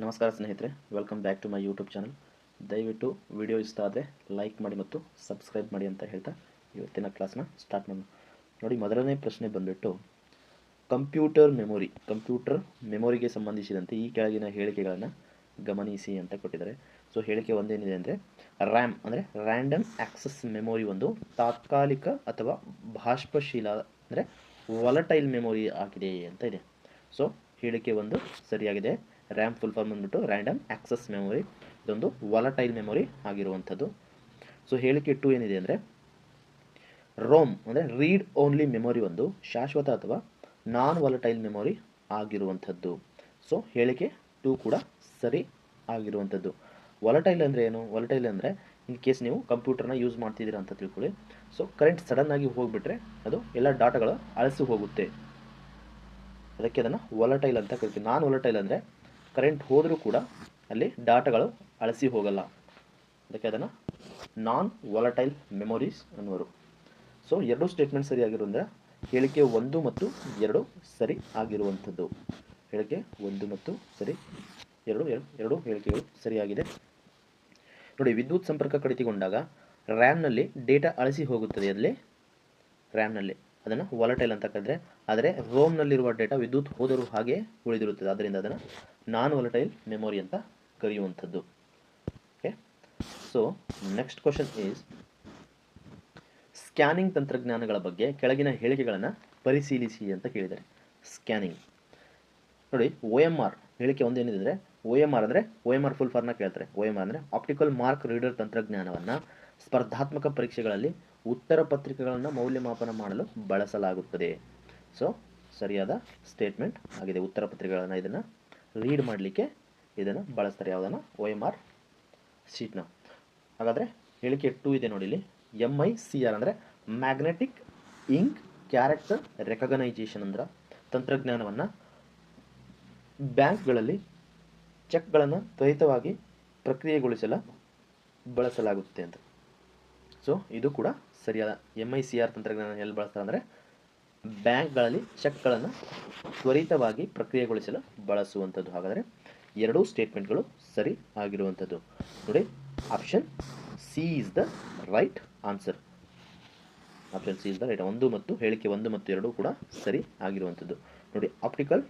ನಮಸ್ಕಾರ ಸ್ನೇಹಿತರೆ, welcome back to my YouTube channel. ದಯವಿಟ್ಟು ವಿಡಿಯೋ ಇಷ್ಟ ಆದರೆ ಲೈಕ್ ಮಾಡಿ ಮತ್ತು ಸಬ್ಸ್ಕ್ರೈಬ್ ಮಾಡಿ ಅಂತ ಹೇಳ್ತಾ ಇವತ್ತಿನ ಕ್ಲಾಸ್ನ ಸ್ಟಾರ್ಟ್ ಮಾಡೋಣ. ನೋಡಿ, ಮೊದಲನೇ ಪ್ರಶ್ನೆ ಬಂದುಬಿಟ್ಟು ಕಂಪ್ಯೂಟರ್ ಮೆಮೊರಿಗೆ ಸಂಬಂಧಿಸಿದಂತೆ ಈ ಕೆಳಗಿನ ಹೇಳಿಕೆಗಳನ್ನು ಗಮನಿಸಿ ಅಂತ ಕೊಟ್ಟಿದ್ದಾರೆ. ಸೊ ಹೇಳಿಕೆ ಒಂದೇನಿದೆ ಅಂದರೆ ರ್ಯಾಮ್ ಅಂದರೆ ರ್ಯಾಂಡಮ್ ಆಕ್ಸೆಸ್ ಮೆಮೊರಿ ಒಂದು ತಾತ್ಕಾಲಿಕ ಅಥವಾ ಬಾಷ್ಪಶೀಲ ಅಂದರೆ ವಾಲಟೈಲ್ ಮೆಮೊರಿ ಆಗಿದೆ ಅಂತ ಇದೆ. ಸೊ ಹೇಳಿಕೆ ಒಂದು ಸರಿಯಾಗಿದೆ. ರ್ಯಾಮ್ ಫುಲ್ ಫಾರ್ಮ್ ಬಂದ್ಬಿಟ್ಟು ರ್ಯಾಂಡಮ್ ಆಕ್ಸೆಸ್ ಮೆಮೊರಿ, ಇದೊಂದು ವಾಲಟೈಲ್ ಮೆಮೊರಿ ಆಗಿರುವಂಥದ್ದು. ಸೊ ಹೇಳಿಕೆ 2 ಏನಿದೆ ಅಂದರೆ ರೋಮ್ ಅಂದರೆ ರೀಡ್ ಓನ್ಲಿ ಮೆಮೊರಿ ಒಂದು ಶಾಶ್ವತ ಅಥವಾ ನಾನ್ ವಾಲಟೈಲ್ ಮೆಮೊರಿ ಆಗಿರುವಂಥದ್ದು. ಸೊ ಹೇಳಿಕೆ 2 ಕೂಡ ಸರಿ ಆಗಿರುವಂಥದ್ದು. ವಾಲಟೈಲ್ ಅಂದರೆ ಏನು? ವಾಲಟೈಲ್ ಅಂದರೆ ಇನ್ ಕೇಸ್ ನೀವು ಕಂಪ್ಯೂಟರ್ನ ಯೂಸ್ ಮಾಡ್ತಿದ್ದೀರಾ ಅಂತ ತಿಳ್ಕೊಳ್ಳಿ. ಸೊ ಕರೆಂಟ್ ಸಡನ್ನಾಗಿ ಹೋಗಿಬಿಟ್ರೆ ಅದು ಎಲ್ಲ ಡಾಟಾಗಳು ಅಳಿಸಿ ಹೋಗುತ್ತೆ, ಅದಕ್ಕೆ ಅದನ್ನು ವಾಲಟೈಲ್ ಅಂತ ಕರಿತೀವಿ. ನಾನ್ ವಾಲಟೈಲ್ ಅಂದರೆ ಕರೆಂಟ್ ಹೋದರೂ ಕೂಡ ಅಲ್ಲಿ ಡಾಟಾಗಳು ಅಳಿಸಿ ಹೋಗಲ್ಲ, ಅದಕ್ಕೆ ಅದನ್ನು ನಾನ್ ವಾಲಟೈಲ್ ಮೆಮೊರೀಸ್ ಅನ್ನುವರು. ಸೊ ಎರಡು ಸ್ಟೇಟ್ಮೆಂಟ್ ಸರಿಯಾಗಿರೋದ್ರಿಂದ ಹೇಳಿಕೆ 1 ಮತ್ತು 2 ಸರಿ ಆಗಿರುವಂಥದ್ದು. ಹೇಳಿಕೆ 1 ಮತ್ತು ಸರಿ, ಎರಡು ಹೇಳಿಕೆಗಳು ಸರಿಯಾಗಿದೆ. ನೋಡಿ, ವಿದ್ಯುತ್ ಸಂಪರ್ಕ ಕಡಿತಗೊಂಡಾಗ ರ್ಯಾಮ್ನಲ್ಲಿ ಡೇಟಾ ಅಳಿಸಿ ಹೋಗುತ್ತದೆ. ಅಲ್ಲಿ ರ್ಯಾಮ್ನಲ್ಲಿ ಅದನ್ನು ವಾಲಟೈಲ್ ಅಂತ ಕರೆದರೆ, ಆದರೆ ರೋಮ್ನಲ್ಲಿರುವ ಡೇಟಾ ವಿದ್ಯುತ್ ಹೋದರೂ ಹಾಗೆ ಉಳಿದಿರುತ್ತದೆ, ಆದ್ದರಿಂದ ಅದನ್ನು ನಾನ್ ವಾಲಟೈಲ್ ಮೆಮೊರಿ ಅಂತ ಕರೆಯುವಂಥದ್ದು. Okay, so next question is scanning ತಂತ್ರಜ್ಞಾನಗಳ ಬಗ್ಗೆ ಕೆಳಗಿನ ಹೇಳಿಕೆಗಳನ್ನು ಪರಿಶೀಲಿಸಿ ಅಂತ ಕೇಳಿದ್ದಾರೆ. ಸ್ಕ್ಯಾನಿಂಗ್ ನೋಡಿ, OMR ಹೇಳಿಕೆ ಒಂದೇನಿದೆ ಅಂದರೆ OMR ಅಂದರೆ OMR ಫುಲ್ ಫಾರ್ಮ್ನ ಕೇಳ್ತಾರೆ. OMR ಅಂದರೆ ಆಪ್ಟಿಕಲ್ ಮಾರ್ಕ್ ರೀಡರ್ ತಂತ್ರಜ್ಞಾನವನ್ನು ಸ್ಪರ್ಧಾತ್ಮಕ ಪರೀಕ್ಷೆಗಳಲ್ಲಿ ಉತ್ತರ ಪತ್ರಿಕೆಗಳನ್ನು ಮೌಲ್ಯಮಾಪನ ಮಾಡಲು ಬಳಸಲಾಗುತ್ತದೆ. ಸೊ ಸರಿಯಾದ ಸ್ಟೇಟ್ಮೆಂಟ್ ಆಗಿದೆ. ಉತ್ತರ ಪತ್ರಿಕೆಗಳನ್ನು ಇದನ್ನು ರೀಡ್ ಮಾಡಲಿಕ್ಕೆ ಇದನ್ನು ಬಳಸ್ತಾರೆ. ಯಾವುದನ್ನು? OMR ಶೀಟ್ನ. ಹಾಗಾದರೆ ಹೇಳಿಕೆ 2 ಇದೆ ನೋಡಿ, ಇಲ್ಲಿ MICR ಅಂದರೆ ಮ್ಯಾಗ್ನೆಟಿಕ್ ಇಂಕ್ ಕ್ಯಾರೆಕ್ಟರ್ ರೆಕಗ್ನೈಜೇಷನ್ ಅಂದ್ರೆ ತಂತ್ರಜ್ಞಾನವನ್ನು ಬ್ಯಾಂಕ್ಗಳಲ್ಲಿ ಚೆಕ್ಗಳನ್ನು ತ್ವರಿತವಾಗಿ ಪ್ರಕ್ರಿಯೆಗೊಳಿಸಲು ಬಳಸಲಾಗುತ್ತೆ ಅಂತ. ಸೊ ಇದು ಕೂಡ ಸರಿಯಾದ. MICR ತಂತ್ರಜ್ಞಾನ ಎಲ್ಲಿ ಬಳಸ್ತಾರೆ ಅಂದರೆ ಬ್ಯಾಂಕ್ಗಳಲ್ಲಿ ಚೆಕ್ಗಳನ್ನು ತ್ವರಿತವಾಗಿ ಪ್ರಕ್ರಿಯೆಗೊಳಿಸಲು ಬಳಸುವಂಥದ್ದು. ಹಾಗಾದರೆ ಎರಡೂ ಸ್ಟೇಟ್ಮೆಂಟ್ಗಳು ಸರಿ ಆಗಿರುವಂಥದ್ದು. ನೋಡಿ, option C is the right answer. Option C is the right. ಹೇಳಿಕೆ 1 ಮತ್ತು 2 ಕೂಡ ಸರಿ ಆಗಿರುವಂಥದ್ದು. ನೋಡಿ, ಆಪ್ಟಿಕಲ್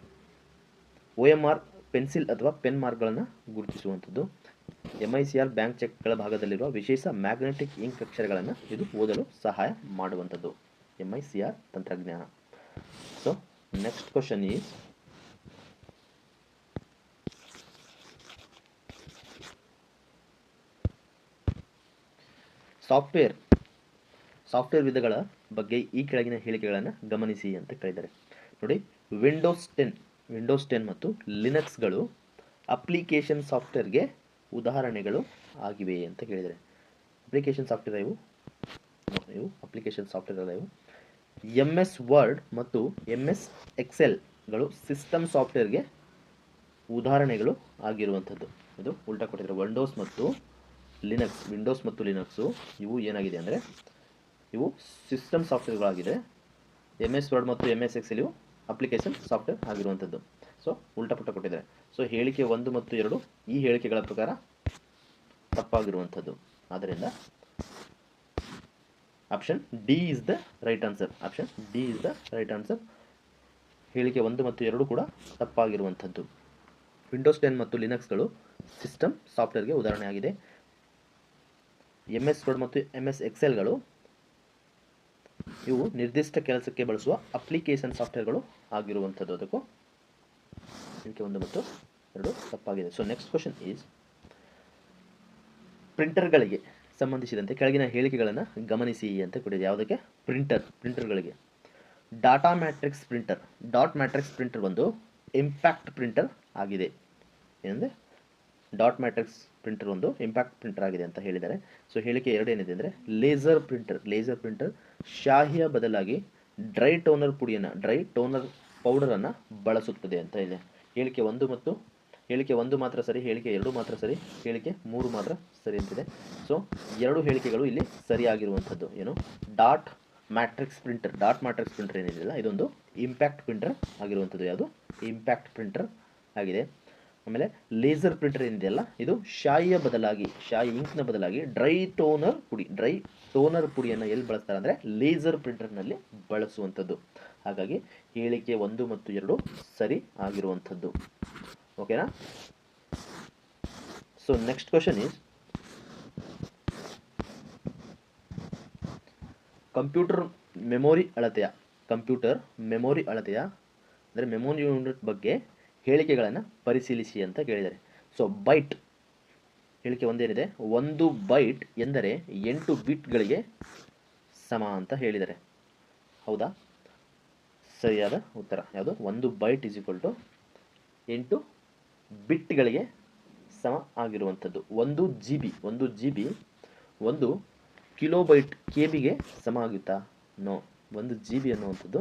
OMR ಪೆನ್ಸಿಲ್ ಅಥವಾ ಪೆನ್ ಮಾರ್ಕ್ಗಳನ್ನು ಗುರುತಿಸುವಂಥದ್ದು. MICR ಬ್ಯಾಂಕ್ ಚೆಕ್ಗಳ ಭಾಗದಲ್ಲಿರುವ ವಿಶೇಷ ಮ್ಯಾಗ್ನೆಟಿಕ್ ಇಂಕ್ ಅಕ್ಷರಗಳನ್ನು ಇದು ಓದಲು ಸಹಾಯ ಮಾಡುವಂಥದ್ದು. MICR ತಂತ್ರಜ್ಞಾನ. So next question is software ವಿಧಗಳ ಬಗ್ಗೆ ಈ ಕೆಳಗಿನ ಹೇಳಿಕೆಗಳನ್ನು ಗಮನಿಸಿ ಅಂತ ಕೇಳಿದ್ದಾರೆ. ನೋಡಿ, ವಿಂಡೋಸ್ 10 ಮತ್ತು ಲಿನಕ್ಸ್ಗಳು ಅಪ್ಲಿಕೇಶನ್ ಸಾಫ್ಟ್ವೇರ್ಗೆ ಉದಾಹರಣೆಗಳು ಆಗಿವೆ ಅಂತ ಕೇಳಿದ್ದಾರೆ. ಅಪ್ಲಿಕೇಶನ್ ಸಾಫ್ಟ್ವೇರ್ ಇವು ಅಪ್ಲಿಕೇಶನ್ ಸಾಫ್ಟ್ವೇರ್ ಅಲ್ಲ. ಇವು MS ವರ್ಡ್ ಮತ್ತು MS ಎಕ್ಸೆಲ್ಗಳು ಸಿಸ್ಟಮ್ ಸಾಫ್ಟ್ವೇರ್ಗೆ ಉದಾಹರಣೆಗಳು ಆಗಿರುವಂಥದ್ದು. ಇದು ಉಲ್ಟಾ ಕೊಟ್ಟಿದ್ದಾರೆ. ವಿಂಡೋಸ್ ಮತ್ತು ಲಿನಕ್ಸು ಇವು ಏನಾಗಿದೆ ಅಂದರೆ ಇವು ಸಿಸ್ಟಮ್ ಸಾಫ್ಟ್ವೇರ್ಗಳಾಗಿದೆ. MS ವರ್ಡ್ ಮತ್ತು MS ಎಕ್ಸೆಲ್ ಇವು ಅಪ್ಲಿಕೇಶನ್ ಸಾಫ್ಟ್ವೇರ್ ಆಗಿರುವಂಥದ್ದು. ಸೊ ಉಲ್ಟಾಪುಟ್ಟ ಕೊಟ್ಟಿದ್ದಾರೆ. ಸೊ ಹೇಳಿಕೆ 1 ಮತ್ತು 2 ಈ ಹೇಳಿಕೆಗಳ ಪ್ರಕಾರ ತಪ್ಪಾಗಿರುವಂಥದ್ದು. ಆದ್ದರಿಂದ option D is the right answer. ಹೇಳಿಕೆ 1 ಮತ್ತು 2 ಕೂಡ ತಪ್ಪಾಗಿರುವಂಥದ್ದು. ವಿಂಡೋಸ್ 10 ಮತ್ತು ಲಿನಕ್ಸ್ಗಳು ಸಿಸ್ಟಮ್ ಸಾಫ್ಟ್ವೇರ್ಗೆ ಉದಾಹರಣೆ ಆಗಿದೆ. MS ವರ್ಡ್ ಮತ್ತು MS ಎಕ್ಸೆಲ್ಗಳು ಇವು ನಿರ್ದಿಷ್ಟ ಕೆಲಸಕ್ಕೆ ಬಳಸುವ ಅಪ್ಲಿಕೇಶನ್ ಸಾಫ್ಟ್ವೇರ್ಗಳು ಆಗಿರುವಂಥದ್ದು. ಅದಕ್ಕೂ ಹೇಳಿಕೆ 1 ಮತ್ತು 2 ತಪ್ಪಾಗಿದೆ. ಸೊ ನೆಕ್ಸ್ಟ್ ಕ್ವಶನ್ ಈಸ್ ಪ್ರಿಂಟರ್ಗಳಿಗೆ ಸಂಬಂಧಿಸಿದಂತೆ ಕೆಳಗಿನ ಹೇಳಿಕೆಗಳನ್ನು ಗಮನಿಸಿ ಅಂತ ಕೊಟ್ಟಿದೆ. ಯಾವುದಕ್ಕೆ? ಪ್ರಿಂಟರ್ಗಳಿಗೆ. ಡಾಟ್ ಮ್ಯಾಟ್ರಿಕ್ಸ್ ಪ್ರಿಂಟರ್ ಒಂದು ಇಂಪ್ಯಾಕ್ಟ್ ಪ್ರಿಂಟರ್ ಆಗಿದೆ. ಏನಂದರೆ ಡಾಟ್ ಮ್ಯಾಟ್ರಿಕ್ಸ್ ಪ್ರಿಂಟರ್ ಒಂದು ಇಂಪ್ಯಾಕ್ಟ್ ಪ್ರಿಂಟರ್ ಆಗಿದೆ ಅಂತ ಹೇಳಿದ್ದಾರೆ. ಸೊ ಹೇಳಿಕೆ 2 ಏನಿದೆ ಅಂದರೆ ಲೇಸರ್ ಪ್ರಿಂಟರ್ ಶಾಹಿಯ ಬದಲಾಗಿ ಡ್ರೈ ಟೋನರ್ ಪೌಡರನ್ನು ಬಳಸುತ್ತದೆ ಅಂತ ಇದೆ. ಹೇಳಿಕೆ 1 ಮಾತ್ರ ಸರಿ, ಹೇಳಿಕೆ 2 ಮಾತ್ರ ಸರಿ, ಹೇಳಿಕೆ 3 ಮಾತ್ರ ಸರಿ ಅಂತಿದೆ. ಸೊ ಎರಡು ಹೇಳಿಕೆಗಳು ಇಲ್ಲಿ ಸರಿಯಾಗಿರುವಂಥದ್ದು. ಏನು? ಡಾಟ್ ಮ್ಯಾಟ್ರಿಕ್ಸ್ ಪ್ರಿಂಟರ್ ಏನಿದೆಯಲ್ಲ ಇದೊಂದು ಇಂಪ್ಯಾಕ್ಟ್ ಪ್ರಿಂಟರ್ ಆಗಿರುವಂಥದ್ದು. ಯಾವುದು? ಇಂಪ್ಯಾಕ್ಟ್ ಪ್ರಿಂಟರ್ ಆಗಿದೆ. ಆಮೇಲೆ ಲೇಸರ್ ಪ್ರಿಂಟರ್ ಏನಿದೆಯಲ್ಲ ಇದು ಶಾಯಿಯ ಬದಲಾಗಿ, ಶಾಯಿ ಇಂಕ್ನ ಬದಲಾಗಿ ಡ್ರೈ ಟೋನರ್ ಪುಡಿಯನ್ನು ಎಲ್ಲಿ ಬಳಸ್ತಾರೆ ಅಂದರೆ ಲೇಸರ್ ಪ್ರಿಂಟರ್ನಲ್ಲಿ ಬಳಸುವಂಥದ್ದು. ಹಾಗಾಗಿ ಹೇಳಿಕೆ 1 ಮತ್ತು 2 ಸರಿ ಆಗಿರುವಂಥದ್ದು. ಓಕೆನಾ? So next question is computer memory ಅಳತೆಯ ಅಂದರೆ ಮೆಮೊರಿ ಯೂನಿಟ್ ಬಗ್ಗೆ ಹೇಳಿಕೆಗಳನ್ನು ಪರಿಶೀಲಿಸಿ ಅಂತ ಕೇಳಿದ್ದಾರೆ. ಸೊ ಬೈಟ್ ಹೇಳಿಕೆ ಒಂದೇನಿದೆ, 1 ಬೈಟ್ ಎಂದರೆ 8 ಬಿಟ್ಗಳಿಗೆ ಸಮ ಅಂತ ಹೇಳಿದ್ದಾರೆ. ಹೌದಾ? ಸರಿಯಾದ ಉತ್ತರ ಯಾವುದು? 1 ಬೈಟ್ ಈಸ್ ಈಕ್ವಲ್ ಟು 8 ಬಿಟ್ಗಳಿಗೆ ಸಮ ಆಗಿರುವಂಥದ್ದು. 1 GB 1 ಕಿಲೋಬೈಟ್ KB ಸಮ ಆಗುತ್ತಾ? ನೋ. 1 GB ಅನ್ನುವಂಥದ್ದು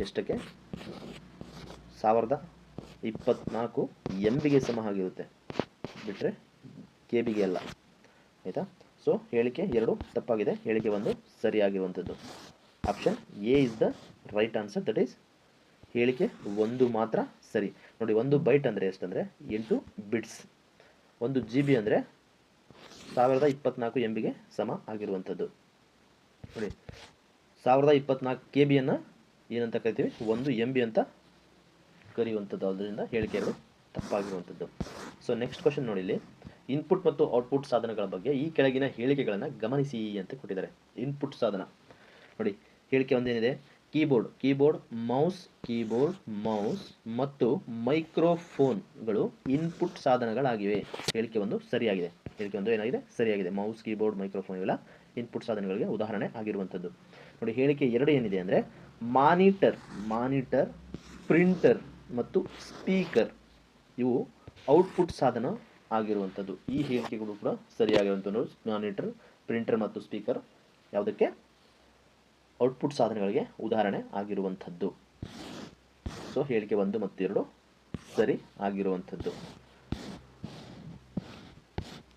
ಎಷ್ಟಕ್ಕೆ? 1024 MB ಸಮ ಆಗಿರುತ್ತೆ, ಬಿಟ್ಟರೆ KB ಅಲ್ಲ. ಆಯಿತಾ? ಸೊ ಹೇಳಿಕೆ 2 ತಪ್ಪಾಗಿದೆ, ಹೇಳಿಕೆ 1 ಸರಿಯಾಗಿರುವಂಥದ್ದು. Option A is the right answer. That is ಹೇಳಿಕೆ 1 ಮಾತ್ರ ಸರಿ. ನೋಡಿ, 1 ಬೈಟ್ ಅಂದರೆ ಎಷ್ಟಂದರೆ 8 ಬಿಟ್ಸ್. 1 GB ಅಂದರೆ 1024 MB ಸಮ ಆಗಿರುವಂಥದ್ದು. ನೋಡಿ, 1024 KB ಏನಂತ ಕರಿತೀವಿ? 1 MB ಅಂತ ಕರೆಯುವಂಥದ್ದು. ಅದರಿಂದ ಹೇಳಿಕೆ 2 ತಪ್ಪಾಗಿರುವಂಥದ್ದು. ಸೊ ನೆಕ್ಸ್ಟ್ ಕ್ವಶನ್ ನೋಡಿ, ಇಲ್ಲಿ ಇನ್ಪುಟ್ ಮತ್ತು ಔಟ್ಪುಟ್ ಸಾಧನಗಳ ಬಗ್ಗೆ ಈ ಕೆಳಗಿನ ಹೇಳಿಕೆಗಳನ್ನು ಗಮನಿಸಿ ಅಂತ ಕೊಟ್ಟಿದ್ದಾರೆ. ಇನ್ಪುಟ್ ಸಾಧನ ನೋಡಿ, ಹೇಳಿಕೆ ಒಂದೇನಿದೆ, ಕೀಬೋರ್ಡ್ ಮೌಸ್ ಮತ್ತು ಮೈಕ್ರೋಫೋನ್ಗಳು ಇನ್ಪುಟ್ ಸಾಧನಗಳಾಗಿವೆ. ಹೇಳಿಕೆ 1 ಸರಿಯಾಗಿದೆ. ಹೇಳಿಕೆ 1 ಏನಾಗಿದೆ? ಸರಿಯಾಗಿದೆ. ಮೌಸ್, ಕೀಬೋರ್ಡ್, ಮೈಕ್ರೋಫೋನ್ ಇವೆಲ್ಲ ಇನ್ಪುಟ್ ಸಾಧನಗಳಿಗೆ ಉದಾಹರಣೆ ಆಗಿರುವಂಥದ್ದು. ನೋಡಿ, ಹೇಳಿಕೆ 2 ಏನಿದೆ ಅಂದರೆ ಮಾನಿಟರ್, ಪ್ರಿಂಟರ್ ಮತ್ತು ಸ್ಪೀಕರ್ ಇವು ಔಟ್ಪುಟ್ ಸಾಧನ ಆಗಿರುವಂಥದ್ದು. ಈ ಹೇಳಿಕೆಗಳು ಕೂಡ ಸರಿಯಾಗಿರುವಂಥದ್ದು. ಮಾನಿಟರ್, ಪ್ರಿಂಟರ್ ಮತ್ತು ಸ್ಪೀಕರ್ ಯಾವುದಕ್ಕೆ? ಔಟ್ಪುಟ್ ಸಾಧನಗಳಿಗೆ ಉದಾಹರಣೆ ಆಗಿರುವಂಥದ್ದು. ಸೊ ಹೇಳಿಕೆ 1 ಮತ್ತು 2 ಸರಿ ಆಗಿರುವಂಥದ್ದು.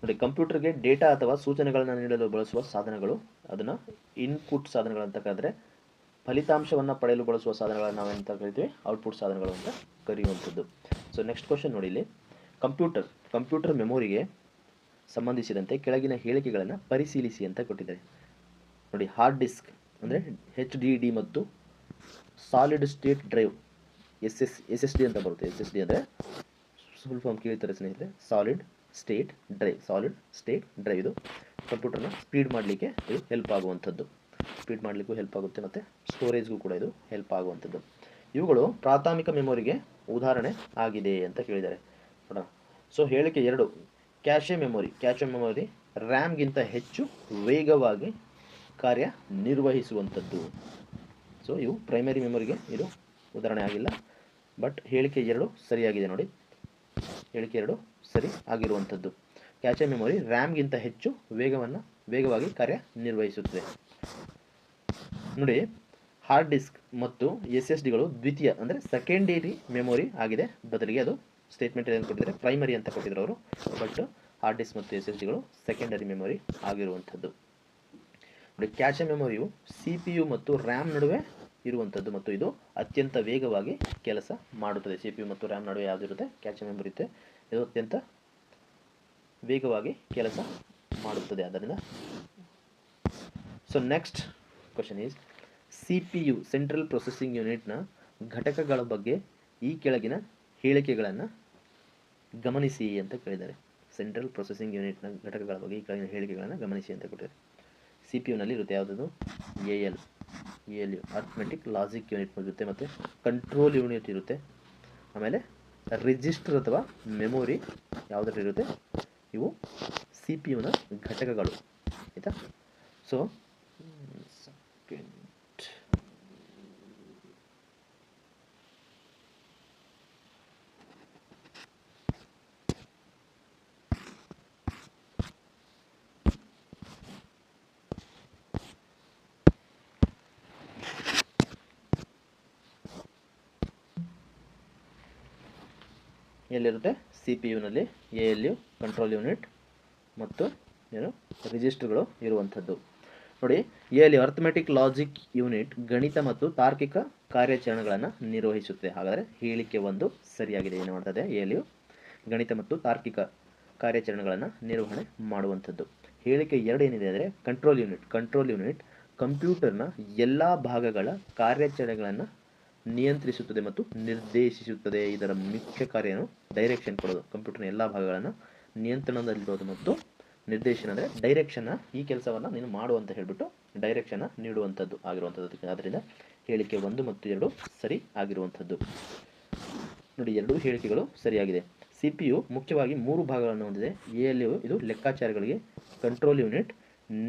ನೋಡಿ, ಕಂಪ್ಯೂಟರ್ಗೆ ಡೇಟಾ ಅಥವಾ ಸೂಚನೆಗಳನ್ನು ನೀಡಲು ಬಳಸುವ ಸಾಧನಗಳು, ಅದನ್ನು ಇನ್ಪುಟ್ ಸಾಧನಗಳಂತ ಕರೆದರೆ ಫಲಿತಾಂಶವನ್ನು ಪಡೆಯಲು ಬಳಸುವ ಸಾಧನಗಳನ್ನು ನಾವೆಂತ ಕರಿತೀವಿ? ಔಟ್ಪುಟ್ ಸಾಧನಗಳು ಅಂತ ಕರೆಯುವಂಥದ್ದು. ಸೊ ನೆಕ್ಸ್ಟ್ ಕ್ವಶನ್ ನೋಡಿ, ಇಲ್ಲಿ ಕಂಪ್ಯೂಟರ್ ಮೆಮೊರಿಗೆ ಸಂಬಂಧಿಸಿದಂತೆ ಕೆಳಗಿನ ಹೇಳಿಕೆಗಳನ್ನು ಪರಿಶೀಲಿಸಿ ಅಂತ ಕೊಟ್ಟಿದ್ದಾರೆ. ನೋಡಿ, ಹಾರ್ಡ್ ಡಿಸ್ಕ್ ಅಂದರೆ HDD ಮತ್ತು ಸಾಲಿಡ್ ಸ್ಟೇಟ್ ಡ್ರೈವ್ SSD ಅಂತ ಬರುತ್ತೆ. SSD ಅಂದರೆ ಫುಲ್ ಫಾರ್ಮ್ ಕೇಳ್ತಾರೆ ಸ್ನೇಹಿತರೆ, ಸಾಲಿಡ್ ಸ್ಟೇಟ್ ಡ್ರೈವ್. ಇದು ಕಂಪ್ಯೂಟರ್ನ ಸ್ಪೀಡ್ ಮಾಡಲಿಕ್ಕೆ ಇದು ಹೆಲ್ಪ್ ಆಗುವಂಥದ್ದು. ಸ್ಪೀಡ್ ಮಾಡಲಿಕ್ಕೂ ಹೆಲ್ಪ್ ಆಗುತ್ತೆ ಮತ್ತು ಸ್ಟೋರೇಜ್ಗೂ ಕೂಡ ಇದು ಹೆಲ್ಪ್ ಆಗುವಂಥದ್ದು. ಇವುಗಳು ಪ್ರಾಥಮಿಕ ಮೆಮೊರಿಗೆ ಉದಾಹರಣೆ ಆಗಿದೆ ಅಂತ ಕೇಳಿದ್ದಾರೆ. ನೋಡೋಣ. ಸೊ ಹೇಳಿಕೆ 2, ಕ್ಯಾಶೆ ಮೆಮೊರಿ ರ್ಯಾಮ್ಗಿಂತ ಹೆಚ್ಚು ವೇಗವಾಗಿ ಕಾರ್ಯನಿರ್ವಹಿಸುವಂಥದ್ದು. ಸೊ ಇವು ಪ್ರೈಮರಿ ಮೆಮೊರಿಗೆ ಇದು ಉದಾಹರಣೆ ಆಗಿಲ್ಲ, ಬಟ್ ಹೇಳಿಕೆ 2 ಸರಿಯಾಗಿದೆ. ನೋಡಿ, ಹೇಳಿಕೆ 2 ಸರಿ ಆಗಿರುವಂಥದ್ದು. ಕ್ಯಾಶೆ ಮೆಮೊರಿ ರ್ಯಾಮ್ಗಿಂತ ಹೆಚ್ಚು ವೇಗವಾಗಿ ಕಾರ್ಯನಿರ್ವಹಿಸುತ್ತದೆ. ನೋಡಿ, ಹಾರ್ಡ್ ಡಿಸ್ಕ್ ಮತ್ತು SSDಗಳು ದ್ವಿತೀಯ ಅಂದರೆ ಸೆಕೆಂಡರಿ ಮೆಮೊರಿ ಆಗಿದೆ. ಬದಲಿಗೆ ಅದು ಸ್ಟೇಟ್ಮೆಂಟ್ ಏನು ಕೊಟ್ಟಿದ್ದಾರೆ? ಪ್ರೈಮರಿ ಅಂತ ಕೊಟ್ಟಿದ್ರು ಅವರು. ಬಟ್ ಹಾರ್ಡ್ ಡಿಸ್ಕ್ ಮತ್ತು SSDಗಳು ಸೆಕೆಂಡರಿ ಮೆಮೊರಿ ಆಗಿರುವಂಥದ್ದು. ನೋಡಿ, ಕ್ಯಾಶೆ ಮೆಮೊರಿಯು CPU ಮತ್ತು ರ್ಯಾಮ್ ನಡುವೆ ಇರುವಂಥದ್ದು ಮತ್ತು ಇದು ಅತ್ಯಂತ ವೇಗವಾಗಿ ಕೆಲಸ ಮಾಡುತ್ತದೆ. CPU ಮತ್ತು ರ್ಯಾಮ್ ನಡುವೆ ಯಾವುದಿರುತ್ತೆ? ಕ್ಯಾಶೆ ಮೆಮೊರಿ ಇರುತ್ತೆ. ಇದು ಅತ್ಯಂತ ವೇಗವಾಗಿ ಕೆಲಸ ಮಾಡುತ್ತದೆ. ಆದ್ದರಿಂದ so next question is CPU central processing ಯೂನಿಟ್ನ ಘಟಕಗಳ ಬಗ್ಗೆ ಈ ಕೆಳಗಿನ ಹೇಳಿಕೆಗಳನ್ನು ಗಮನಿಸಿ ಅಂತ ಕೇಳಿದ್ದಾರೆ. ಸೆಂಟ್ರಲ್ ಪ್ರೊಸೆಸಿಂಗ್ ಯೂನಿಟ್ನ ಘಟಕಗಳ ಬಗ್ಗೆ ಈ ಕೆಳಗಿನ ಹೇಳಿಕೆಗಳನ್ನು ಗಮನಿಸಿ ಅಂತ ಕೊಟ್ಟಿದ್ದಾರೆ. CPU ಇರುತ್ತೆ ಯಾವುದದು? ALU ಅರ್ಥಮೆಟಿಕ್ ಲಾಜಿಕ್ ಯೂನಿಟ್ ಇರುತ್ತೆ, ಮತ್ತು ಕಂಟ್ರೋಲ್ ಯೂನಿಟ್ ಇರುತ್ತೆ. ಆಮೇಲೆ ರಿಜಿಸ್ಟರ್ ಅಥವಾ ಮೆಮೊರಿ ಯಾವುದರಲ್ಲಿ ಇರುತ್ತೆ? ಇವು CPU ಘಟಕಗಳು. ಆಯಿತಾ? ಸೊ ಎಲ್ಲಿರುತ್ತೆ? CPU ALU ಕಂಟ್ರೋಲ್ ಯೂನಿಟ್ ಮತ್ತು ರಿಜಿಸ್ಟರ್ಗಳು ಇರುವಂಥದ್ದು. ನೋಡಿ, ALU ಅರ್ಥಮೆಟಿಕ್ ಲಾಜಿಕ್ ಯೂನಿಟ್ ಗಣಿತ ಮತ್ತು ತಾರ್ಕಿಕ ಕಾರ್ಯಾಚರಣೆಗಳನ್ನು ನಿರ್ವಹಿಸುತ್ತದೆ. ಹಾಗಾದರೆ ಹೇಳಿಕೆ 1 ಸರಿಯಾಗಿದೆ. ಏನು ಮಾಡ್ತದೆ? ALU ಗಣಿತ ಮತ್ತು ತಾರ್ಕಿಕ ಕಾರ್ಯಾಚರಣೆಗಳನ್ನು ನಿರ್ವಹಣೆ ಮಾಡುವಂಥದ್ದು. ಹೇಳಿಕೆ 2 ಏನಿದೆ ಅಂದರೆ ಕಂಟ್ರೋಲ್ ಯೂನಿಟ್ ಕಂಪ್ಯೂಟರ್ನ ಎಲ್ಲ ಭಾಗಗಳ ಕಾರ್ಯಾಚರಣೆಗಳನ್ನು ನಿಯಂತ್ರಿಸುತ್ತದೆ ಮತ್ತು ನಿರ್ದೇಶಿಸುತ್ತದೆ. ಇದರ ಮುಖ್ಯ ಕಾರ್ಯನು ಡೈರೆಕ್ಷನ್ ಕೊಡೋದು, ಕಂಪ್ಯೂಟರ್ನ ಎಲ್ಲ ಭಾಗಗಳನ್ನು ನಿಯಂತ್ರಣದಲ್ಲಿರೋದು ಮತ್ತು ನಿರ್ದೇಶನ ಅಂದರೆ ಡೈರೆಕ್ಷನ್ನ ಈ ಕೆಲಸವನ್ನು ನೀನು ಮಾಡು ಅಂತ ಹೇಳಿಬಿಟ್ಟು ಡೈರೆಕ್ಷನ್ನ ನೀಡುವಂಥದ್ದು ಆಗಿರುವಂಥದ್ದು. ಆದ್ದರಿಂದ ಹೇಳಿಕೆ 1 ಮತ್ತು 2 ಸರಿ ಆಗಿರುವಂಥದ್ದು. ನೋಡಿ, ಎರಡೂ ಹೇಳಿಕೆಗಳು ಸರಿಯಾಗಿದೆ. CPU ಮುಖ್ಯವಾಗಿ 3 ಭಾಗಗಳನ್ನು ಹೊಂದಿದೆ. ಎಯಲ್ಲಿ ಇದು ಲೆಕ್ಕಾಚಾರಗಳಿಗೆ, ಕಂಟ್ರೋಲ್ ಯೂನಿಟ್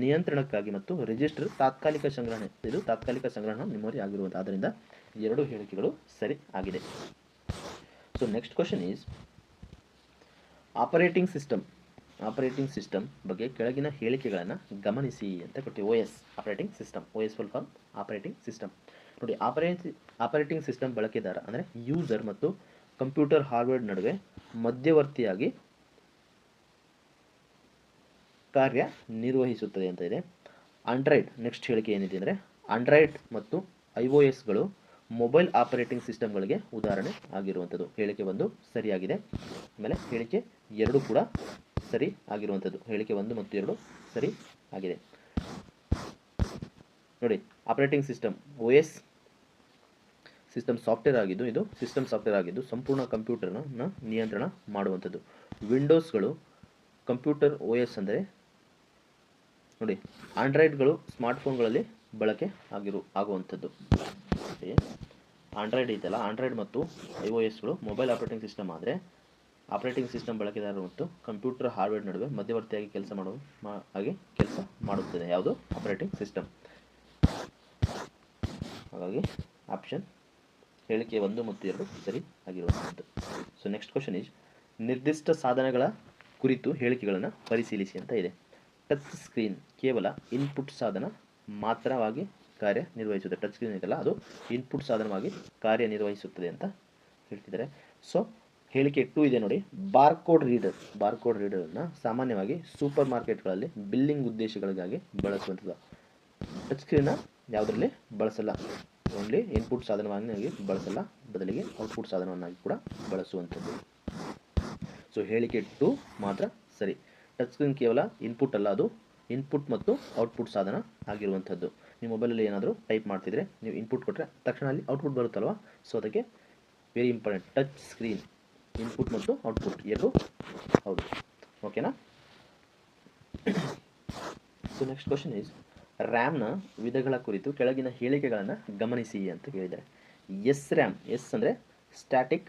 ನಿಯಂತ್ರಣಕ್ಕಾಗಿ ಮತ್ತು ರಿಜಿಸ್ಟರ್ ತಾತ್ಕಾಲಿಕ ಸಂಗ್ರಹಣಾ ಮೆಮೊರಿ ಆಗಿರುವಂಥ. ಆದ್ದರಿಂದ ಎರಡೂ ಹೇಳಿಕೆಗಳು ಸರಿ ಆಗಿದೆ. So next question is operating system ಬಗ್ಗೆ ಕೆಳಗಿನ ಹೇಳಿಕೆಗಳನ್ನು ಗಮನಿಸಿ ಅಂತ ಕೊಟ್ಟಿವಿ. OS full form operating system. ನೋಡಿ, ಆಪರೇಟಿಂಗ್ ಸಿಸ್ಟಮ್ ಬಳಕೆದಾರ ಅಂದರೆ ಯೂಸರ್ ಮತ್ತು ಕಂಪ್ಯೂಟರ್ ಹಾರ್ಡ್ವೇರ್ ನಡುವೆ ಮಧ್ಯವರ್ತಿಯಾಗಿ ಕಾರ್ಯ ನಿರ್ವಹಿಸುತ್ತದೆ ಅಂತ ಇದೆ. ಆಂಡ್ರಾಯ್ಡ್ ನೆಕ್ಸ್ಟ್ ಹೇಳಿಕೆ ಏನಿದೆ ಅಂದರೆ ಆಂಡ್ರಾಯ್ಡ್ ಮತ್ತು iOSಗಳು ಮೊಬೈಲ್ ಆಪರೇಟಿಂಗ್ ಸಿಸ್ಟಮ್ಗಳಿಗೆ ಉದಾಹರಣೆ ಆಗಿರುವಂಥದ್ದು. ಹೇಳಿಕೆ 1 ಸರಿಯಾಗಿದೆ. ಆಮೇಲೆ ಹೇಳಿಕೆ 2 ಕೂಡ ಸರಿ ಆಗಿರುವಂಥದ್ದು. ಹೇಳಿಕೆ 1 ಮತ್ತು 2 ಸರಿ ಆಗಿದೆ. ನೋಡಿ, operating system OS system software ಆಗಿದ್ದು, ಇದು ಸಿಸ್ಟಮ್ ಸಾಫ್ಟ್ವೇರ್ ಆಗಿದ್ದು ಸಂಪೂರ್ಣ ಕಂಪ್ಯೂಟರ್ನ ನಿಯಂತ್ರಣ ಮಾಡುವಂಥದ್ದು. ವಿಂಡೋಸ್ಗಳು ಕಂಪ್ಯೂಟರ್ OS ಅಂದರೆ ನೋಡಿ, ಆಂಡ್ರಾಯ್ಡ್ಗಳು ಸ್ಮಾರ್ಟ್ಫೋನ್ಗಳಲ್ಲಿ ಬಳಕೆ ಆಗುವಂಥದ್ದು. ಆಂಡ್ರಾಯ್ಡ್ ಐತಲ್ಲ, ಆಂಡ್ರಾಯ್ಡ್ ಮತ್ತು iOSಗಳು ಮೊಬೈಲ್ ಆಪರೇಟಿಂಗ್ ಸಿಸ್ಟಮ್ ಆದರೆ ಆಪರೇಟಿಂಗ್ ಸಿಸ್ಟಮ್ ಬಳಕೆದಾರರು ಮತ್ತು ಕಂಪ್ಯೂಟರ್ ಹಾರ್ಡ್ವೇರ್ ನಡುವೆ ಮಧ್ಯವರ್ತಿಯಾಗಿ ಕೆಲಸ ಮಾಡುತ್ತದೆ. ಯಾವುದು? Operating system. ಹಾಗಾಗಿ ಆಪ್ಷನ್ ಹೇಳಿಕೆ 1 ಮತ್ತು 2 ಸರಿ ಆಗಿರುವಂಥದ್ದು. ಸೊ ನೆಕ್ಸ್ಟ್ ಕ್ವಶನ್ ಈಸ್ ನಿರ್ದಿಷ್ಟ ಸಾಧನಗಳ ಕುರಿತು ಹೇಳಿಕೆಗಳನ್ನು ಪರಿಶೀಲಿಸಿ ಅಂತ ಇದೆ. ಟಚ್ ಸ್ಕ್ರೀನ್ ಕೇವಲ ಇನ್ಪುಟ್ ಸಾಧನ ಮಾತ್ರವಾಗಿ ಕಾರ್ಯನಿರ್ವಹಿಸುತ್ತದೆ. ಟಚ್ ಸ್ಕ್ರೀನ್ ಇದೆಯಲ್ಲ, ಅದು ಇನ್ಪುಟ್ ಸಾಧನವಾಗಿ ಕಾರ್ಯನಿರ್ವಹಿಸುತ್ತದೆ ಅಂತ ಹೇಳ್ತಿದ್ದಾರೆ. ಸೊ ಹೇಳಿಕೆ 2 ಇದೆ ನೋಡಿ, ಬಾರ್ಕೋಡ್ ರೀಡರ್ನ ಸಾಮಾನ್ಯವಾಗಿ ಸೂಪರ್ ಮಾರ್ಕೆಟ್ಗಳಲ್ಲಿ ಬಿಲ್ಲಿಂಗ್ ಉದ್ದೇಶಗಳಿಗಾಗಿ ಬಳಸುವಂಥದ್ದು. ಟಚ್ ಸ್ಕ್ರೀನ್ನ ಯಾವುದರಲ್ಲಿ ಬಳಸಲ್ಲ, ಓನ್ಲಿ ಇನ್ಪುಟ್ ಸಾಧನವಾಗಿ ಬಳಸಲ್ಲ, ಬದಲಿಗೆ ಔಟ್ಪುಟ್ ಸಾಧನವನ್ನಾಗಿ ಕೂಡ ಬಳಸುವಂಥದ್ದು. ಸೊ ಹೇಳಿಕೆ 2 ಮಾತ್ರ ಸರಿ. ಟಚ್ ಸ್ಕ್ರೀನ್ ಕೇವಲ ಇನ್ಪುಟ್ ಅಲ್ಲ, ಅದು ಇನ್ಪುಟ್ ಮತ್ತು ಔಟ್ಪುಟ್ ಸಾಧನ ಆಗಿರುವಂಥದ್ದು. ನೀವು ಮೊಬೈಲಲ್ಲಿ ಏನಾದರೂ ಟೈಪ್ ಮಾಡ್ತಿದ್ರೆ ನೀವು ಇನ್ಪುಟ್ ಕೊಟ್ಟರೆ ತಕ್ಷಣ ಅಲ್ಲಿ ಔಟ್ಪುಟ್ ಬರುತ್ತಲ್ವ, ಸೊ ಅದಕ್ಕೆ very important. Touch screen input ಮತ್ತು ಔಟ್ಪುಟ್ ಎರಡು ಹೌದು. ಓಕೆನಾ? ಸೊ ನೆಕ್ಸ್ಟ್ ಕ್ವಶನ್ ಈಸ್ ರ್ಯಾಮ್ನ ವಿಧಗಳ ಕುರಿತು ಕೆಳಗಿನ ಹೇಳಿಕೆಗಳನ್ನು ಗಮನಿಸಿ ಅಂತ ಕೇಳಿದ್ದಾರೆ. SRAM, ಎಸ್ ಅಂದರೆ ಸ್ಟ್ಯಾಟಿಕ್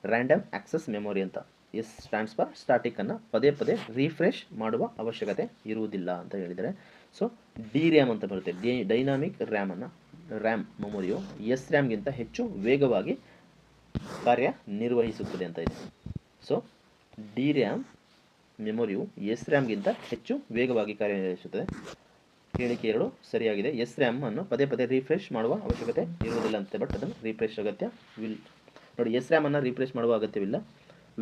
ರ್ಯಾಂಡಮ್ ಆಕ್ಸೆಸ್ ಮೆಮೊರಿ ಅಂತ. ಎಸ್ ಸ್ಟ್ಯಾಂಡ್ಸ್ ಫಾರ್ ಸ್ಟ್ಯಾಟಿಕ್ ಅನ್ನು ಪದೇ ಪದೇ ರಿಫ್ರೆಶ್ ಮಾಡುವ ಅವಶ್ಯಕತೆ ಇರುವುದಿಲ್ಲ ಅಂತ ಹೇಳಿದರೆ. ಸೊ DRAM ಅಂತ ಬರುತ್ತೆ, ಡೈನಾಮಿಕ್ ರ್ಯಾಮ್ ಮೆಮೊರಿಯು SRAMಗಿಂತ ಹೆಚ್ಚು ವೇಗವಾಗಿ ಕಾರ್ಯನಿರ್ವಹಿಸುತ್ತದೆ ಅಂತ ಇದೆ. ಸೊ DRAM ಮೆಮೊರಿಯು SRAMಗಿಂತ ಹೆಚ್ಚು ವೇಗವಾಗಿ ಕಾರ್ಯನಿರ್ವಹಿಸುತ್ತದೆ. ಹೇಳಿಕೆ 2 ಸರಿಯಾಗಿದೆ. SRAM ಅನ್ನು ಪದೇ ಪದೇ ರಿಫ್ರೆಶ್ ಮಾಡುವ ಅವಶ್ಯಕತೆ ಇರುವುದಿಲ್ಲ ಅಂತ, ಬಟ್ ಅದನ್ನು ರಿಫ್ರೆಶ್ ಅಗತ್ಯವಿಲ್ಲ. ನೋಡಿ, SRAM ಅನ್ನು ರಿಫ್ರೆಶ್ ಮಾಡುವ ಅಗತ್ಯವಿಲ್ಲ.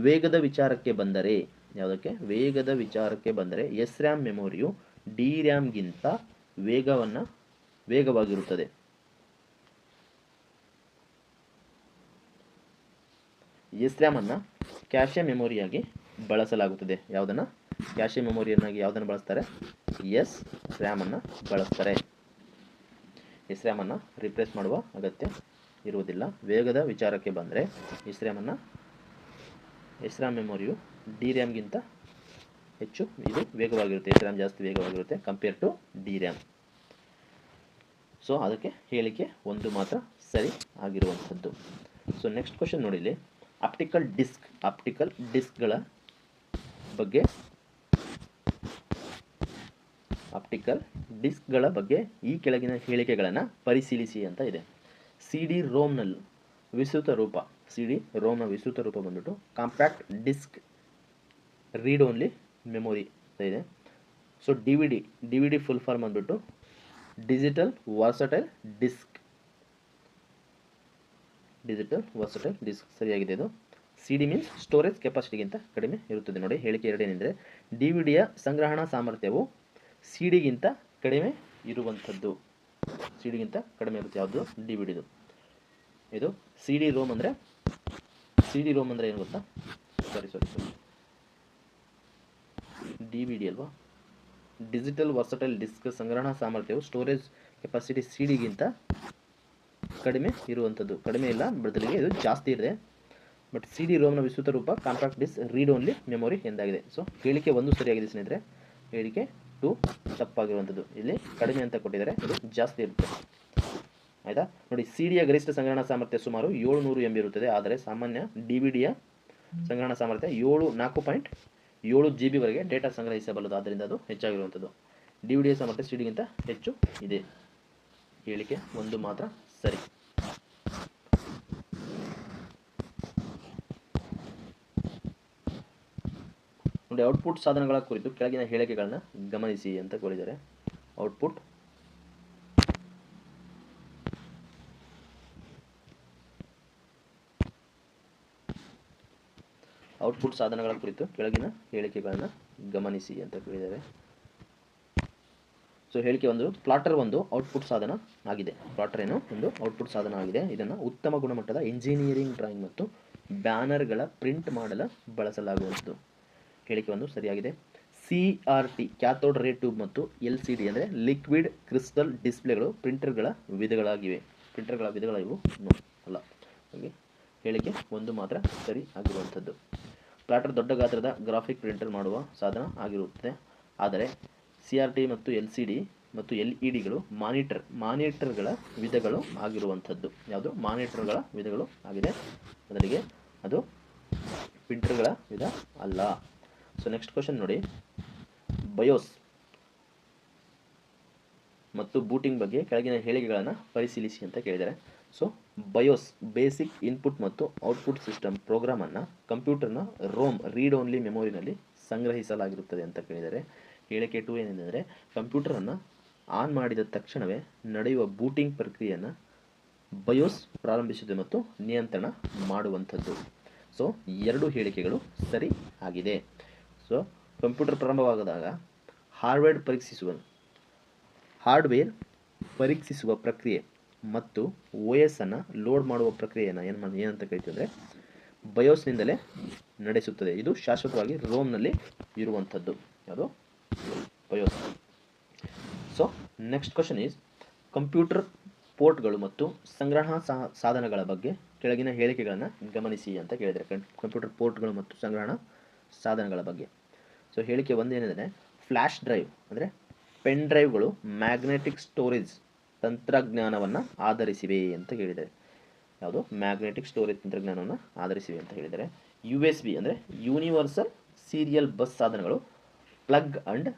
ವೇಗದ ವಿಚಾರಕ್ಕೆ ಬಂದರೆ, ಯಾವುದಕ್ಕೆ? ವೇಗದ ವಿಚಾರಕ್ಕೆ ಬಂದರೆ SRAM ಮೆಮೊರಿಯು DRAMಗಿಂತ ವೇಗವಾಗಿರುತ್ತದೆ. SRAM ಅನ್ನು ಕ್ಯಾಶೆ ಮೆಮೊರಿಯಾಗಿ ಬಳಸಲಾಗುತ್ತದೆ. ಯಾವುದನ್ನು? ಕ್ಯಾಶೆ ಮೆಮೊರಿಯನ್ನಾಗಿ ಯಾವುದನ್ನು ಬಳಸ್ತಾರೆ? SRAM ಅನ್ನು ಬಳಸ್ತಾರೆ. SRAM ಅನ್ನು ರಿಪ್ಲೇಸ್ ಮಾಡುವ ಅಗತ್ಯ ಇರುವುದಿಲ್ಲ. ವೇಗದ ವಿಚಾರಕ್ಕೆ ಬಂದರೆ SRAM ಮೆಮೊರಿಯು DRAMಗಿಂತ ಹೆಚ್ಚು ಇದು ವೇಗವಾಗಿರುತ್ತೆ. SRAM ಜಾಸ್ತಿ ವೇಗವಾಗಿರುತ್ತೆ ಕಂಪೇರ್ ಟು DRAM. ಸೊ ಅದಕ್ಕೆ ಹೇಳಿಕೆ 1 ಮಾತ್ರ ಸರಿ ಆಗಿರುವಂಥದ್ದು. ಸೊ ನೆಕ್ಸ್ಟ್ ಕ್ವಶನ್ ನೋಡಿ, ಇಲ್ಲಿ ಆಪ್ಟಿಕಲ್ ಡಿಸ್ಕ್ಗಳ ಬಗ್ಗೆ ಈ ಕೆಳಗಿನ ಹೇಳಿಕೆಗಳನ್ನು ಪರಿಶೀಲಿಸಿ ಅಂತ ಇದೆ. CD-ROMನ ವಿಸ್ತೃತ ರೂಪ ಬಂದ್ಬಿಟ್ಟು compact disc read only memory ಅಂತ ಇದೆ. ಸೊ DVD ಫುಲ್ ಫಾರ್ಮ್ ಬಂದ್ಬಿಟ್ಟು ಡಿಜಿಟಲ್ ವರ್ಸಟೈಲ್ ಡಿಸ್ಕ್ ಸರಿಯಾಗಿದೆ. ಇದು CD ಮೀನ್ಸ್ ಸ್ಟೋರೇಜ್ ಕೆಪಾಸಿಟಿಗಿಂತ ಕಡಿಮೆ ಇರುತ್ತದೆ. ನೋಡಿ, ಹೇಳಿಕೆ 2 ಏನೆಂದರೆ DVDಯ ಸಂಗ್ರಹಣಾ ಸಾಮರ್ಥ್ಯವು CD-ಗಿಂತ ಕಡಿಮೆ ಇರುವಂಥದ್ದು. CD-ಗಿಂತ ಕಡಿಮೆ ಇರುತ್ತೆ. ಯಾವುದು? DVDದು. ಇದು CD-ROM ಅಂದರೆ ಏನು ಗೊತ್ತಾ? ಸಾರಿ DVD ಅಲ್ವಾ. ಡಿಜಿಟಲ್ ವರ್ಸಟೈಲ್ ಡಿಸ್ಕ್ ಸಂಗ್ರಹಣಾ ಸಾಮರ್ಥ್ಯವು ಸ್ಟೋರೇಜ್ ಕೆಪಾಸಿಟಿ CD ಗಿಂತ ಕಡಿಮೆ ಇರುವಂಥದ್ದು. ಕಡಿಮೆ ಇಲ್ಲ, ಬದಲಿಗೆ ಇದು ಜಾಸ್ತಿ ಇದೆ. ಬಟ್ CD ರೋಮ್ನ ವಿಸ್ತೃತ ರೂಪ compact disc read only memory ಎಂದಾಗಿದೆ. ಸೊ ಹೇಳಿಕೆ 1 ಸರಿಯಾಗಿದೆ ಸ್ನೇಹಿತರೆ. ಹೇಳಿಕೆ 2 ತಪ್ಪಾಗಿರುವಂಥದ್ದು. ಇಲ್ಲಿ ಕಡಿಮೆ ಅಂತ ಕೊಟ್ಟಿದ್ದಾರೆ, ಇದು ಜಾಸ್ತಿ ಇರುತ್ತೆ. ಆಯಿತಾ. ನೋಡಿ, CD ಯ ಗರಿಷ್ಠ ಸಂಗ್ರಹಣಾ ಸಾಮರ್ಥ್ಯ ಸುಮಾರು 700 MB ಇರುತ್ತದೆ. ಆದರೆ ಸಾಮಾನ್ಯ DVD ಯ ಸಂಗ್ರಹಣಾ ಸಾಮರ್ಥ್ಯ 4.7 GB ವರೆಗೆ ಡೇಟಾ ಸಂಗ್ರಹಿಸಬಲ್ಲದು. ಆದ್ದರಿಂದ ಅದು ಹೆಚ್ಚಾಗಿರುವಂಥದ್ದು. DVD ಯ ಸಾಮರ್ಥ್ಯ CD ಗಿಂತ ಹೆಚ್ಚು ಇದೆ. ಹೇಳಿಕೆ 1 ಮಾತ್ರ ಸರಿ. ನೋಡಿ, ಔಟ್ಪುಟ್ ಸಾಧನಗಳ ಕುರಿತು ಕೆಳಗಿನ ಹೇಳಿಕೆಗಳನ್ನು ಗಮನಿಸಿ ಅಂತ ಕೋರಿದ್ದಾರೆ. ಔಟ್ಪುಟ್ ಸಾಧನಗಳ ಕುರಿತು ಕೆಳಗಿನ ಹೇಳಿಕೆಗಳನ್ನು ಗಮನಿಸಿ ಅಂತ ಕೇಳಿದ್ದಾರೆ. ಸೊ ಹೇಳಿಕೆ 1, ಪ್ಲಾಟರ್ ಒಂದು ಔಟ್ಪುಟ್ ಸಾಧನ ಆಗಿದೆ. ಪ್ಲಾಟರ್ ಏನು ಒಂದು ಔಟ್ಪುಟ್ ಸಾಧನ ಆಗಿದೆ. ಇದನ್ನು ಉತ್ತಮ ಗುಣಮಟ್ಟದ ಇಂಜಿನಿಯರಿಂಗ್ ಡ್ರಾಯಿಂಗ್ ಮತ್ತು ಬ್ಯಾನರ್ಗಳ ಪ್ರಿಂಟ್ ಮಾಡಲು ಬಳಸಲಾಗುವುದು. ಹೇಳಿಕೆ 1 ಸರಿಯಾಗಿದೆ. CRT ಕ್ಯಾಥೋಡ್ ರೇ ಟ್ಯೂಬ್ ಮತ್ತು LCD ಅಂದರೆ ಲಿಕ್ವಿಡ್ ಕ್ರಿಸ್ಟಲ್ ಡಿಸ್ಪ್ಲೇಗಳು ಪ್ರಿಂಟರ್ಗಳ ವಿಧಗಳಾಗಿವೆ. ಪ್ರಿಂಟರ್ಗಳ ವಿಧಗಳ ಇವು ಅಲ್ಲ. ಹಾಗೆ ಹೇಳಿಕೆ 1 ಮಾತ್ರ ಸರಿ ಆಗಿರುವಂಥದ್ದು. ಪ್ಲಾಟರ್ ದೊಡ್ಡ ಗಾತ್ರದ ಗ್ರಾಫಿಕ್ ಪ್ರಿಂಟರ್ ಮಾಡುವ ಸಾಧನ ಆಗಿರುತ್ತದೆ. ಆದರೆ CRT ಮತ್ತು LCD ಮತ್ತು LED ಮಾನಿಟರ್ಗಳ ವಿಧಗಳು ಆಗಿರುವಂಥದ್ದು. ಯಾವುದು? ಮಾನಿಟರ್ಗಳ ವಿಧಗಳು ಆಗಿದೆ. ಬದಲಿಗೆ ಅದು ಪ್ರಿಂಟರ್ಗಳ ವಿಧ ಅಲ್ಲ. ಸೊ ನೆಕ್ಸ್ಟ್ ಕ್ವಶನ್ ನೋಡಿ, ಬಯೋಸ್ ಮತ್ತು ಬೂಟಿಂಗ್ ಬಗ್ಗೆ ಕೆಳಗಿನ ಹೇಳಿಕೆಗಳನ್ನು ಪರಿಶೀಲಿಸಿ ಅಂತ ಕೇಳಿದ್ದಾರೆ. ಸೊ ಬಯೋಸ್ ಬೇಸಿಕ್ ಇನ್ಪುಟ್ ಮತ್ತು ಔಟ್ಪುಟ್ ಸಿಸ್ಟಮ್ ಪ್ರೋಗ್ರಾಮನ್ನು ಕಂಪ್ಯೂಟರ್ನ ರೋಮ್ ರೀಡ್ ಓನ್ಲಿ ಮೆಮೊರಿನಲ್ಲಿ ಸಂಗ್ರಹಿಸಲಾಗಿರುತ್ತದೆ ಅಂತ ಕೇಳಿದ್ದಾರೆ. ಹೇಳಿಕೆ 2 ಏನೆಂದರೆ, ಕಂಪ್ಯೂಟರನ್ನು ಆನ್ ಮಾಡಿದ ತಕ್ಷಣವೇ ನಡೆಯುವ ಬೂಟಿಂಗ್ ಪ್ರಕ್ರಿಯೆಯನ್ನು ಬಯೋಸ್ ಪ್ರಾರಂಭಿಸುತ್ತದೆ ಮತ್ತು ನಿಯಂತ್ರಣ ಮಾಡುವಂಥದ್ದು. ಸೊ 2 ಹೇಳಿಕೆಗಳು ಸರಿ ಆಗಿದೆ. ಸೊ ಕಂಪ್ಯೂಟರ್ ಪ್ರಾರಂಭವಾಗದಾಗ ಹಾರ್ಡ್ವೇರ್ ಪರೀಕ್ಷಿಸುವ ಪ್ರಕ್ರಿಯೆ ಮತ್ತು OS ಅನ್ನು ಲೋಡ್ ಮಾಡುವ ಪ್ರಕ್ರಿಯೆಯನ್ನು ಏನಂತ ಕರಿತೀವಿ ಅಂದರೆ ಬಯೋಸ್ನಿಂದಲೇ ನಡೆಸುತ್ತದೆ. ಇದು ಶಾಶ್ವತವಾಗಿ ರೋಮ್ನಲ್ಲಿ ಇರುವಂಥದ್ದು. ಯಾವುದು? BIOS. So next question is, computer ಪೋರ್ಟ್ಗಳು ಮತ್ತು ಸಂಗ್ರಹಣಾ ಸಾಧನಗಳ ಬಗ್ಗೆ ಕೆಳಗಿನ ಹೇಳಿಕೆಗಳನ್ನು ಗಮನಿಸಿ ಅಂತ ಕೇಳಿದರೆ. ಕಂಪ್ಯೂಟರ್ ಪೋರ್ಟ್ಗಳು ಮತ್ತು ಸಂಗ್ರಹಣಾ ಸಾಧನಗಳ ಬಗ್ಗೆ. ಸೊ ಹೇಳಿಕೆ 1 ಏನೆಂದರೆ, ಫ್ಲ್ಯಾಶ್ ಡ್ರೈವ್ ಅಂದರೆ ಪೆನ್ ಡ್ರೈವ್ಗಳು ಮ್ಯಾಗ್ನೆಟಿಕ್ ಸ್ಟೋರೇಜ್ ತಂತ್ರಜ್ಞಾನವನ್ನು ಆಧರಿಸಿವೆ ಅಂತ ಹೇಳಿದ್ದಾರೆ. ಯಾವುದು? ಮ್ಯಾಗ್ನೆಟಿಕ್ ಸ್ಟೋರೇಜ್ ತಂತ್ರಜ್ಞಾನವನ್ನು ಆಧರಿಸಿವೆ ಅಂತ ಹೇಳಿದ್ದಾರೆ. USB ಅಂದರೆ ಯೂನಿವರ್ಸಲ್ ಸೀರಿಯಲ್ ಬಸ್ ಸಾಧನಗಳು ಪ್ಲಗ್ ಅಂಡ್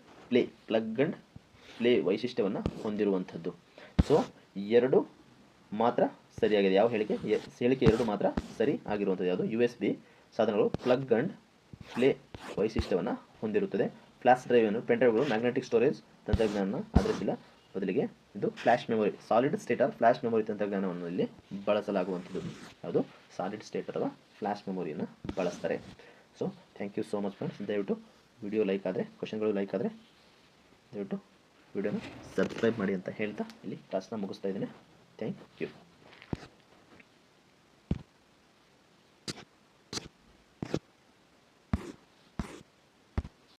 ಪ್ಲೇ ವೈಶಿಷ್ಟ್ಯವನ್ನು ಹೊಂದಿರುವಂಥದ್ದು. ಸೊ 2 ಮಾತ್ರ ಸರಿಯಾಗಿದೆ. ಯಾವ ಹೇಳಿಕೆ? ಹೇಳಿಕೆ 2 ಮಾತ್ರ ಸರಿ ಆಗಿರುವಂಥದ್ದು. ಯಾವುದು? USB ಸಾಧನಗಳು ಪ್ಲಗ್ ಅಂಡ್ ಪ್ಲೇ ವೈಶಿಷ್ಟ್ಯವನ್ನು ಹೊಂದಿರುತ್ತದೆ. ಫ್ಲ್ಯಾಶ್ ಡ್ರೈವ್ ಪೆನ್ ಡ್ರೈವ್ಗಳು ಮ್ಯಾಗ್ನೆಟಿಕ್ ಸ್ಟೋರೇಜ್ ತಂತ್ರಜ್ಞಾನವನ್ನು ಆಧರಿಸಿಲ್ಲ. ಬದಲಿಗೆ ಇದು flash memory, solid state or flash memory ತಂತ್ರಜ್ಞಾನವನ್ನು ಇಲ್ಲಿ ಬಳಸಲಾಗುವಂಥದ್ದು. ಯಾವುದು? ಸಾಲಿಡ್ ಸ್ಟೇಟ್ ಅಥವಾ ಫ್ಲ್ಯಾಶ್ ಮೆಮೊರಿಯನ್ನು ಬಳಸ್ತಾರೆ. So thank you so much friends. ದಯವಿಟ್ಟು ವಿಡಿಯೋ ಲೈಕ್ ಆದರೆ, ಕ್ವಶನ್ಗಳು ಲೈಕ್ ಆದರೆ ದಯವಿಟ್ಟು ವಿಡಿಯೋನ ಸಬ್ಸ್ಕ್ರೈಬ್ ಮಾಡಿ ಅಂತ ಹೇಳ್ತಾ ಇಲ್ಲಿ ಕ್ಲಾಸ್ನ ಮುಗಿಸ್ತಾ ಇದ್ದೀನಿ. Thank you.